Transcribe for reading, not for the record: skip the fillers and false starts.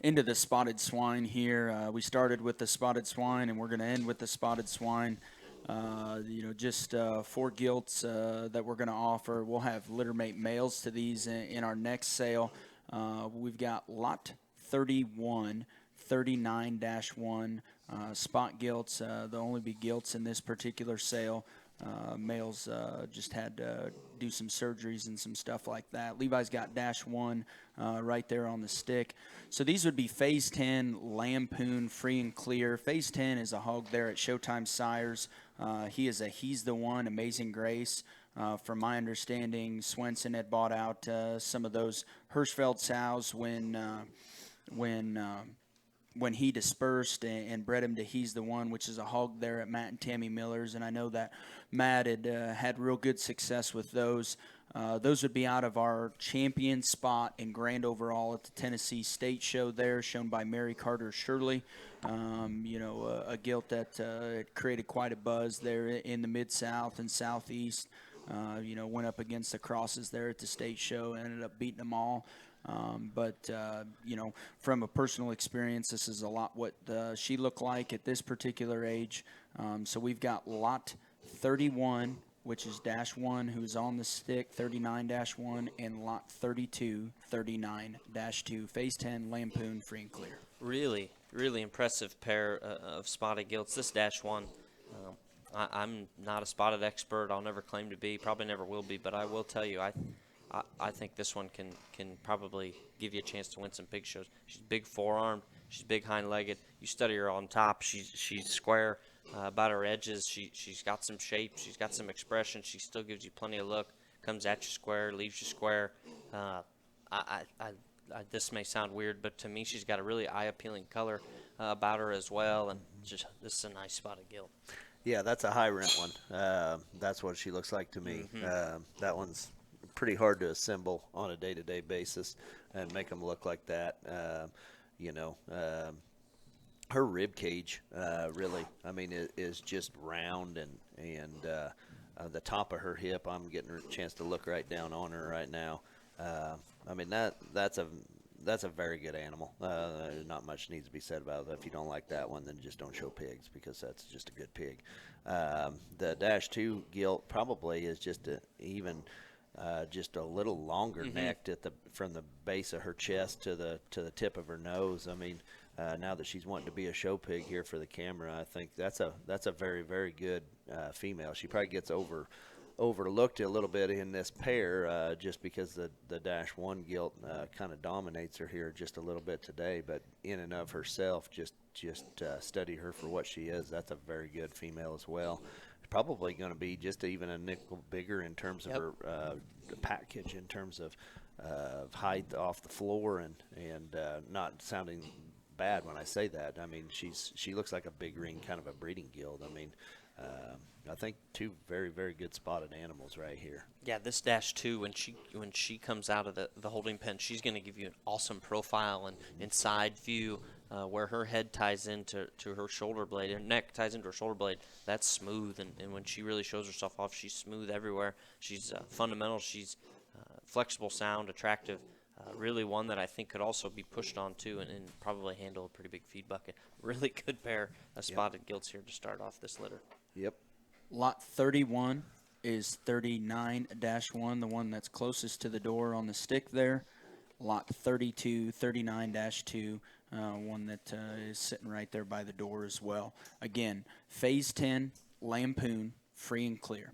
into the spotted swine here. We started with the spotted swine, and we're going to end with the spotted swine. Just 4 gilts that we're going to offer. We'll have litter mate males to these in our next sale. We've got Lot 31, 39-1 spot gilts. There'll only be gilts in this particular sale. Males just had to do some surgeries and some stuff like that. Levi's got -1 right there on the stick. So these would be Phase 10, Lampoon, free and clear. Phase 10 is a hog there at Showtime Sires. He's the one, Amazing Grace. From my understanding, Swenson had bought out some of those Hirschfeld sows when he dispersed and bred him to He's the One, which is a hog there at Matt and Tammy Miller's. And I know that Matt had real good success with those. Those would be out of our champion spot in grand overall at the Tennessee State Show there, shown by Mary Carter Shirley. A gilt that created quite a buzz there in the Mid-South and Southeast. Went up against the crosses there at the State Show, ended up beating them all. From a personal experience, this is a lot what she looked like at this particular age. So we've got Lot 31, which is -1, who's on the stick, 39-1, and Lot 32, 39-2. Phase 10, Lampoon, free and clear. Really, really impressive pair of spotted gilts. This -1, I'm not a spotted expert. I'll never claim to be, probably never will be, but I will tell you, I think this one can probably give you a chance to win some big shows. She's big forearmed. She's big hind-legged. You study her on top. She's square about her edges. She's got some shape. She's got some expression. She still gives you plenty of look. Comes at you square, leaves you square. This may sound weird, but to me, she's got a really eye-appealing color about her as well. And just this is a nice spotted gilt. Yeah, that's a high rent one. That's what she looks like to me. Mm-hmm. That one's pretty hard to assemble on a day-to-day basis and make them look like that. Her rib cage really, is just round and the top of her hip. I'm getting a chance to look right down on her right now. That's a very good animal. Not much needs to be said about it. If you don't like that one, then just don't show pigs, because that's just a good pig. The -2 gilt probably is just just a little longer necked from the base of her chest to the tip of her nose. Now that she's wanting to be a show pig here for the camera, I think that's a very, very good female. She probably gets overlooked a little bit in this pair just because the -1 gilt kind of dominates her here just a little bit today. But in and of herself, just study her for what she is. That's a very good female as well. Probably going to be just even a nickel bigger in terms of her package, in terms of height off the floor, and not sounding bad when I say that. She looks like a big ring, kind of a breeding gilt. I think 2 very, very good spotted animals right here. Yeah, this -2, when she comes out of the holding pen, she's going to give you an awesome profile and side view where her head ties into her shoulder blade, her neck ties into her shoulder blade. That's smooth, and when she really shows herself off, she's smooth everywhere. She's fundamental. She's flexible, sound, attractive. Really one that I think could also be pushed on too, and probably handle a pretty big feed bucket. Really good pair of spotted gilts here to start off this litter. Yep. Lot 31 is 39-1, the one that's closest to the door on the stick there. Lot 32, 39-2, one that is sitting right there by the door as well. Again, Phase 10, Lampoon, free and clear.